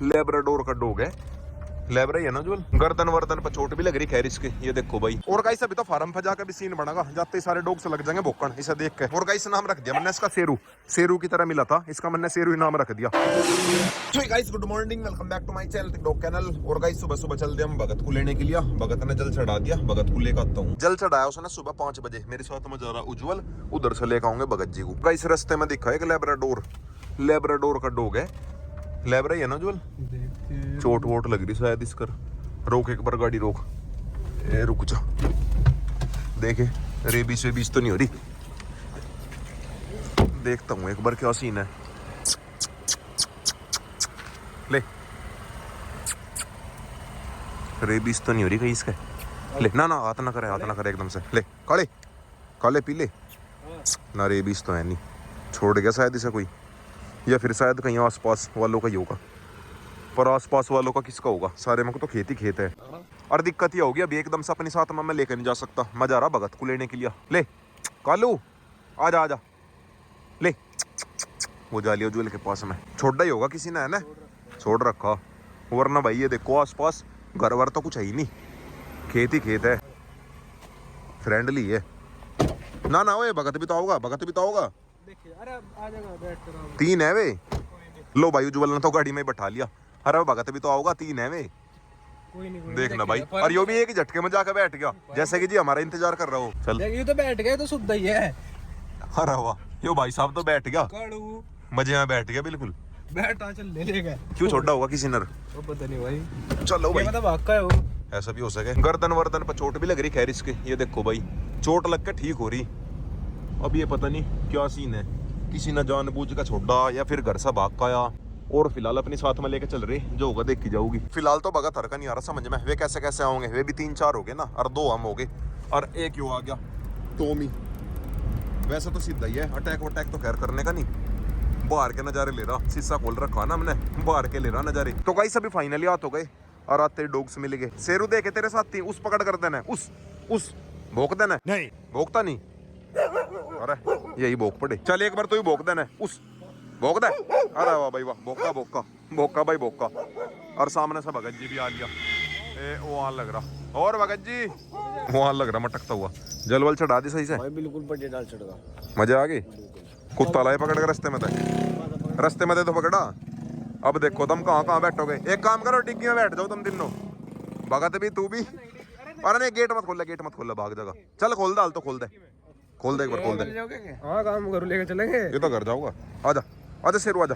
Labrador का dog है। Lebra ही है ना जो गर्दन वर्दन पर चोट भी लग रही खैर इसके। ये देखो भाई। और गाइस अभी तो फार्म पे जाकर भी सीन बनेगा, जाते ही सारे डॉग से लग जाएंगे भोकन इसे देख के। और गाइस नाम रख दिया मैंने इसका शेरू। शेरू की तरह मिला था इसका, मैंने शेरू ही नाम रख दिया। तो guys good morning, welcome back to my channel dog channel. और गाइस सुबह सुबह चल दिए हम भगत को लेने के लिए। भगत ने जल चढ़ा दिया, भगत को लेकर आता हूँ। जल चढ़ाया उसने सुबह 5 बजे। मेरे साथ में जा रहा उज्जवल, उधर से लेकर आऊंगे भगत जी को। गाइस रास्ते में दिखा एक लेब्राडोर, लेब्राडोर का डॉग है। लेब्रा ही है ना जुल, चोट वोट लग रही शायद इसकर। रोक एक बार गाड़ी रोक। ए रुक जा, देखे रेबीज वेबीज तो नहीं हो रही। देखता हूँ एक बार क्या सीन है। ले, रेबीज तो नहीं हो रही कहीं इसके। ले ना ना, हाथ ना करे, हाथ ना करे एकदम से। ले काले काले पीले ना, रेबीज तो है नहीं। छोड़ गया शायद इसे कोई, या फिर शायद कहीं आसपास वालों का ही होगा। पर आसपास वालों का किसका होगा, सारे में तो खेत ही खेत है। और दिक्कत ये होगी अभी एकदम से अपने साथ में मैं लेकर नहीं जा सकता। मैं जा रहा भगत को लेने के लिए। ले कालू आजा आजा, ले वो जा लिया ज्वेल के पास में। छोड़ा ही होगा किसी ने, है ना छोड़ रखा। वरना भाई ये देखो आसपास घर वर तो कुछ है ही नहीं, खेत ही खेत है। फ्रेंडली है ना ना। वो भगत भी तो होगा, भगत भी तो होगा। तीन है वे। लो भाई उज्जवल ने तो गाड़ी में बैठा लिया। अरे भगत भी तो आओगा, 3 है वे। कोई नहीं देखना भाई। और यो भी एक ही झटके में जाकर बैठ गया, जैसे कि जी हमारा इंतजार कर रहा हो। चल ये तो बैठ गए तो शुद्ध ही है। अरे वाह, यो भाई साहब तो बैठ गया, मजे में बैठ गया बिल्कुल। बैठा चल ले लेगा। क्यों छोड़ा होगा किसी ने, वो पता नहीं भाई। चलो भाई मतलब हक्का है वो। ऐसा भी हो सके। गर्दन वर्दन पर चोट भी लग रही खैर इसके। ये देखो भाई चोट लग के ठीक हो रही। अब ये पता नहीं क्या सीन है, किसी ने जानबूझ का छोड़ा या फिर घर से भाग का आया। और फिलहाल अपने साथ में लेके चल रहे, जो होगा देख की जाऊगी। फिलहाल तो भगत हरका नहीं आ रहा समझ में, वे कैसे कैसे आओगे। वे भी 3-4 हो गए ना, और 2 हम हो गए, और एक यो आ गया टॉमी। वैसे तो सीधा ही है, अटैक वटैक तो खैर करने का नहीं। बाहर के नजारे ले रहा, शीशा खोल रखा ना हमने, बाहर के ले रहा नजारे। तो गाइस अभी फाइनली हाथ हो गए और आते डॉग्स मिल गए। शेरू देखे तेरे साथ थी, उस पकड़ कर देना, उस भोंक देना। नहीं भोंकता नहीं, अरे यही भोंक पड़े। चल एक बार तो ही भोंक देना, उस भोंक दे। अरे वाह भाई वाह, भोंका भोंका भोंका भाई भोंका। और सामने से भगत जी भी आ लिया। ए वहां लग रहा, और भगत जी वहां लग रहा मटकता हुआ। जलवल चढ़ा दी सही से भाई बिल्कुल बढ़िया डाल चढ़ेगा। मजे आ गए। कुत्ता लाए पकड़ के रास्ते में थे, रास्ते में थे तो पकड़ा। अब देखो तुम कहाँ कहाँ बैठोगे। एक काम करो डिग्गी में बैठ जाओ तुम तीनों, भगत भी तू भी। अरे नहीं गेट मत खोल ले, गेट मत खोल ले, भाग जाएगा। चल खोल दाल तो खोल दे, खोल दे एक बार खोल दे। हाँ काम करो, लेके चलेंगे। ये तो घर जाऊंगा। आजा आजा शेरू आजा।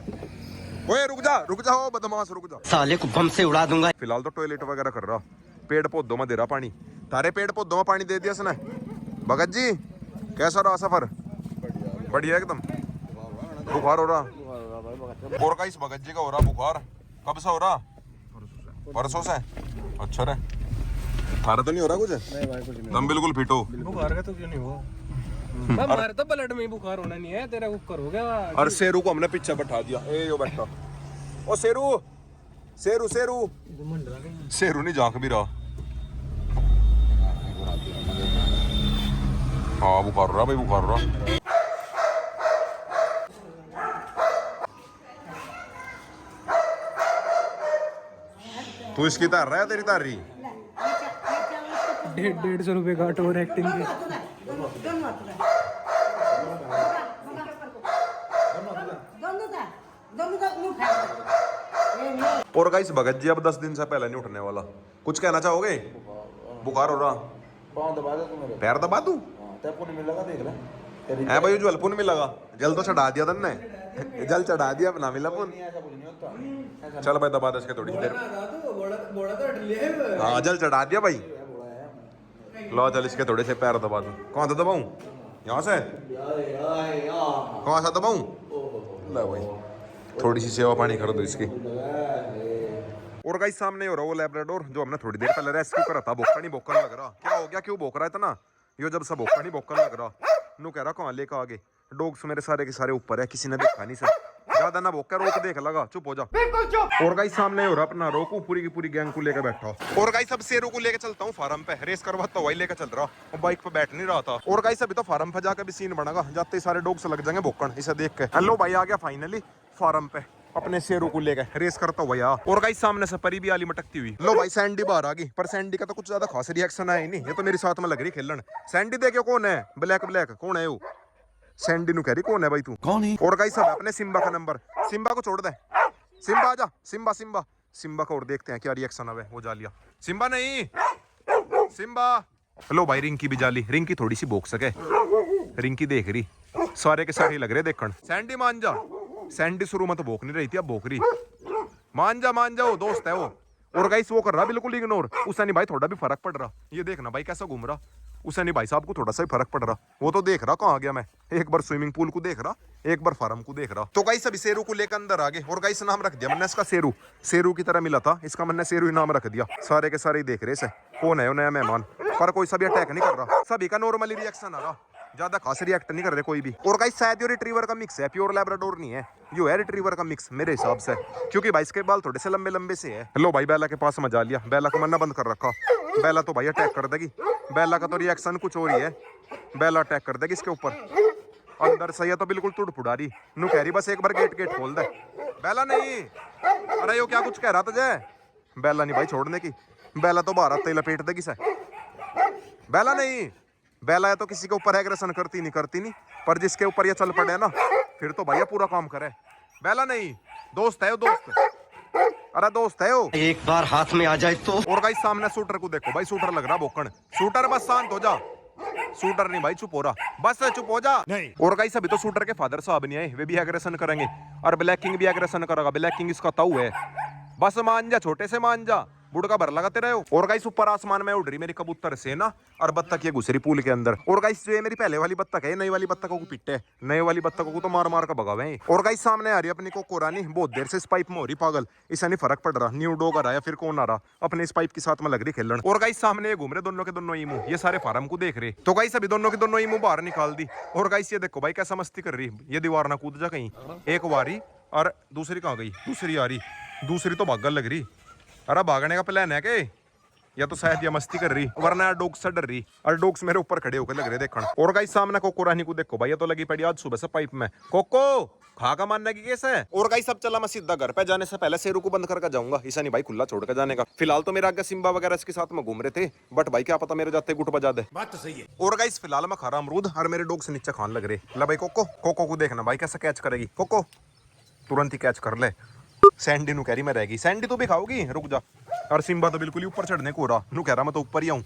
ओए रुक जा ओ बदमाश रुक जा, साले को बम से उड़ा दूंगा। फिलहाल तो टॉयलेट वगैरह कर रहा, पेड़ पौधों में दे रहा पानी। तारे पेड़ पौधों में पानी दे दिया इसने। भगत जी कैसा रहा सफर? बढ़िया एकदम। बुखार हो रहा? और का इस भगत जी का हो रहा बुखार? कब से हो रहा? परसों से। अच्छा रे, थारा तो नहीं हो रहा कुछ? नहीं भाई कुछ नहीं। तुम बिल्कुल फिट हो। बुखार का तो क्यों नहीं हुआ? हमारे तो ब्लड में बुखार होना नहीं है, तेरा कुकर हो गया। और शेरू को हमने पीछे बैठा दिया। ए यो बैठा, ओ शेरू शेरू शेरू शेरू नहीं झांक भी रहा। हाँ बुखार रहा भाई, बुखार रहा। तू इसकी तार रहा है, तेरी तार रही? 150 रुपए काट और एक्टिंग के। और गाइस भगत जी अब 10 दिन से पहले नहीं उठने वाला। कुछ कहना चाहोगे? बुखार हो रहा, पैर दबा दूं? है भाई जो अल्पुन मिला, जल तो चढ़ा दिया तुमने, जल चढ़ा दिया अपना मिला पुन। चल भाई दबा दे इसके थोड़ी देर। हाँ जल चढ़ा दिया भाई। लो चल इसके थोड़े से पैर दबा दूं। कहाँ से दबाऊं? यहाँ से? कहाँ से दबाऊं? ला भाई थोड़ी सी सेवा पानी कर दो इसकी। और गाइस सामने हो रहा वो लैब्राडोर जो हमने थोड़ी देर पहले रेस्क्यू करा था। भोंका नहीं भोंकने लग रहा, क्या हो गया? क्यों भोंक रहा है इतना? यो जब सब भोंका नहीं भोंकने लग रहा, नू कह रहा कहाँ लेकर आगे। डॉग्स मेरे सारे के सारे ऊपर है, किसी ने देखा नहीं सर। ज्यादा ना भोंक, रोक देख लगा, चुप हो जा। और गाइस सामने हो रहा अपना रोकू, पूरी की पूरी गैंग को लेकर बैठा। और गाइस अब शेरू को लेकर चलता हूँ फार्म पे, रेस करवाता हुआ लेकर चल रहा, और बाइक पे बैठ नहीं रहा था। और गाइस अभी तो फार्म पे जाकर भी सीन बनेगा, जाते ही सारे डॉग्स लग जाएंगे भोंकन इसे देख के। हेलो भाई आ गया फाइनली फार्म पे, अपने शेरों को लेकर रेस करता हुआ यार। और गाइस सामने से परी भी आली मटकती हुई। लो भाई सैंडी बाहर आ गई, पर सैंडी का तो कुछ ज्यादा खास रिएक्शन आया ही नहीं। ये तो मेरे साथ में लग रही खेलन। सैंडी देखियो कौन है, ब्लैक ब्लैक कौन है वो? सैंडी नु कह रही कौन है भाई तू? कौन है? और गाइस सब अपने सिम्बा का नंबर। सिम्बा को छोड़ दे, सिम्बा आजा, सिम्बा सिम्बा सिम्बा का और देखते हैं क्या रिएक्शन आवे। वो जा लिया सिम्बा, नहीं सिम्बा। लो भाई रिंकी भी जाली। रिंकी थोड़ी सी भोग सके, रिंकी देख रही, सारे के सारे लग रहे देखण। सैंडी मान जा। सैंडी शुरू में तो भोग नहीं रही थी, अब भोग रही। मान जा वो दोस्त है वो। और गाइस वो कर रहा बिल्कुल इग्नोर। उसे नहीं भाई थोड़ा भी फर्क पड़ रहा। ये देखना भाई कैसा घूम रहा। उसे नहीं भाई साहब को थोड़ा सा भी फर्क पड़ रहा। वो तो देख रहा कहाँ गया मैं, एक बार स्विमिंग पूल को देख रहा, एक बार फार्म को देख रहा। तो गाइस अभी शेरू को लेकर अंदर आ गए। और गाइस नाम रख दिया मैंने इसका शेरू। शेरू की तरह मिला था, इसका मैंने शेरू ही नाम रख दिया। सारे के सारे ही देख रहे इसे कौन है वो नया मेहमान। पर कोई सभी अटैक नहीं कर रहा, सभी का नॉर्मली रिएक्शन आ रहा, ज्यादा खास रिएक्ट नहीं कर रहे कोई भी। और गाइस शायद ये रिट्रीवर का मिक्स है, प्योर लैब्राडोर नहीं है, यो है रिट्रीवर का मिक्स मेरे हिसाब से, क्योंकि भाई इसके बाल थोड़े से लंबे लंबे से है। लो भाई बेला के पास मजा लिया, बेला को मन्ना बंद कर रखा। बेला तो भाई अटैक कर देगी, बेला का तो रिएक्शन कुछ और ही है। बेला अटैक कर देगी इसके ऊपर। अंदर से तो बिल्कुल तुड़ फुड़ा रही, नु कह रही बस एक बार गेट खोल दे। बेला नहीं, अरे यो क्या कुछ कह रहा तुझे? बेला नहीं भाई छोड़ने की, बेला तो बाहर आते ही लपेट देगी से। बेला नहीं, बेला है तो किसी के ऊपर एग्रेशन करती नहीं, पर जिसके ऊपर ये चल पड़े ना फिर तो भैया पूरा काम करे। बेला नहीं, दोस्त है वो, दोस्त, अरे दोस्त है वो। एक बार हाथ में आ जाए तो। और गाइस सामने शूटर को देखो भाई, शूटर लग रहा भोकण। शूटर बस शांत हो जा, शूटर नहीं भाई चुप हो रहा, बस चुप हो जा। नहीं। और गाइस अभी तो शूटर के फादर साहब नहीं आए, वे भी एग्रेशन करेंगे और ब्लैक किंग भी एग्रेशन करेगा। ब्लैक किंग इसका ताऊ है, बस मान जा, छोटे से मान जा, बुढ़ का भर लगाते रहे हो। और गाइस ऊपर आसमान में उड़ रही मेरी कबूतर सेना और बत्तख ये घुस रही पूल के अंदर। और गाइस जो ये मेरी पहले वाली बत्तख है, नई वाली बत्तखों को पिट्टे, नई वाली बत्तखों को तो मार मार कर भगावे हैं। और गाइस सामने आ रही अपनी कोको रानी, बहुत देर से इस पाइप में हो रही पागल, इसे नहीं फर्क पड़ रहा न्यू डॉग आ रहा है फिर कौन आ रहा, अपने इस पाइप के साथ में लग रही खेलन। और गाइस सामने ये घूम रहे दोनों के दोनों ईमू, ये सारे फार्म को देख रहे। तो गाइस अभी दोनों की दोनों ईमू बाहर निकाल दी। और गाइस ये देखो भाई कैसा मस्ती कर रही, ये दीवार ना कूद जा कहीं। एक वारी और दूसरी कहाँ गई, दूसरी आ रही, दूसरी तो भागल लग रही। अरे भागने का प्लान है के, या तो शायद ये मस्ती कर रही, वरना डॉग्स से डर रही और डॉग्स मेरे ऊपर खड़े होकर लग रहे देखना। और गाइस सामने कोको रानी को देखो भाई, ये तो लगी पड़ी आज सुबह से पाइप में। कोको खागा मानने की केस है। और गाइस अब चला मैं सीधा घर पे, जाने से पहले शेरू को बंद करके जाऊंगा, ऐसा नहीं भाई खुला छोड़ कर जाने का। फिलहाल तो मेरा आगे सिम्बा वगैरह इसके साथ में घूम रहे थे, बट भाई क्या पता मेरे जाते गुट बजा दे। बात तो सही है। और गाइस फिलहाल मैं खा रहा अमरूद और मेरे डॉग से नीचे खान लग रहे। ला भाई कोको, कोको को देखना भाई कैसा कैच करेगी। कोको तुरंत ही कैच कर ले। सैंडी नु कह रही मैं रहेगी, सैंडी तो भी खाओगी, रुक जा। और सिम्बा तो बिल्कुल ही ऊपर चढ़ने को रहा, नु कह रहा मैं तो ऊपर ही आऊं।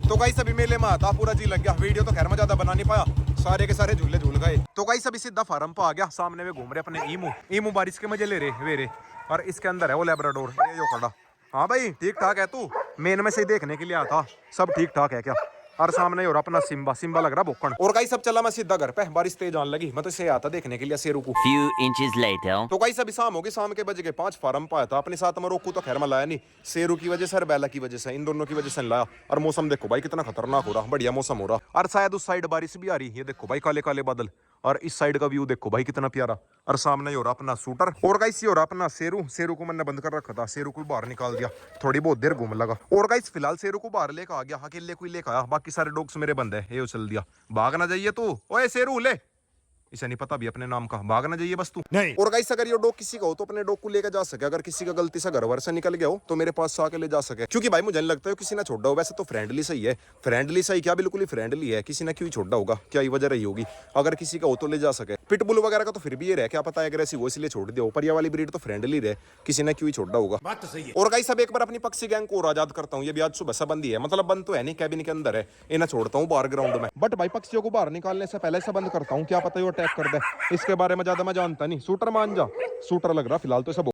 तो गाइस अभी मेले में आता पूरा जी लग गया, वीडियो तो खैर मैं ज्यादा बना नहीं पाया, सारे के सारे झूले झूल गए। तो गाइस अभी सीधा फार्म पे आ गया, सामने में घूम रहे अपने ईमू बारिश के मजे ले रहे वेरे, और इसके अंदर है वो लैब्राडोर, ये जो खड़ा। हाँ भाई ठीक ठाक है तू, मेन में से देखने के लिए आया था, सब ठीक ठाक है क्या? और सामने और अपना सिम्बा लग रहा भोकण। और गाइस अब चला मैं सीधा घर पे, बारिश तेज आने लगी, मैं तो इसे आता देखने के लिए शेरू को। Few inches later. तो गाइस अभी शाम होगी, शाम के बज गए 5, फार्म पाया था अपने साथ में रोकू तो खैर में लाया नहीं, शेरू की वजह से और बेला की वजह से, इन दोनों की वजह से लाया। और मौसम देखो भाई कितना खतरनाक हो रहा, बढ़िया मौसम हो रहा, और शायद उस साइड बारिश भी आ रही। ये देखो भाई काले काले बादल, और इस साइड का व्यू देखो भाई कितना प्यारा। और सामने ही हो रहा अपना शूटर। और गाइस ये हो रहा अपना शेरू को मैंने बंद कर रखा था, शेरू को बाहर निकाल दिया, थोड़ी बहुत देर घूम लगा। और गाइस फिलहाल शेरू को बाहर लेकर आ गया, अकेले कोई लेकर आया, बाकी सारे डॉग्स मेरे बंद है। ये चल दिया, भाग ना जाइए तू, ओए शेरू ले, इसे नहीं पता भी अपने नाम का, भाग ना जाइए बस तू नहीं। और गाइस अगर ये डॉग किसी का हो तो अपने डॉग को लेकर जा सके, अगर किसी का गलती से घर वर से निकल गया हो तो मेरे पास से आके ले जा सके, क्योंकि भाई मुझे नहीं लगता है किसी ने छोड़ा हो। वैसे तो फ्रेंडली सही है, फ्रेंडली सही क्या बिल्कुल ही फ्रेंडली है, किसी ने क्यों छोड़ा होगा, क्या ही वजह रही होगी। अगर किसी का हो तो ले जा सके। पिटबुल वगैरह का तो फिर भी ये रहे, क्या पता एग्रेसिव हो इसलिए छोड़ दिया हो, पर ये वाली ब्रीड तो फ्रेंडली रहे, किसी ने क्यों ही छोड़ा होगा। बात तो सही है। और गाइस अब एक बार अपनी पक्षी गैंग को और आजाद करता हूँ, ये भी आज सुबह से बंद ही है, मतलब बंद तो है नहीं, कैबिन के अंदर है, इन्हें छोड़ता हूँ बाहर ग्राउंड में। बट भाई पक्षियों को बाहर निकालने से पहले से बंद करता हूँ, क्या पता वो अटैक कर दे, इसके बारे में ज्यादा मैं जानता नहीं। शूटर मान जा, शूटर लग रहा फिलहाल तो सब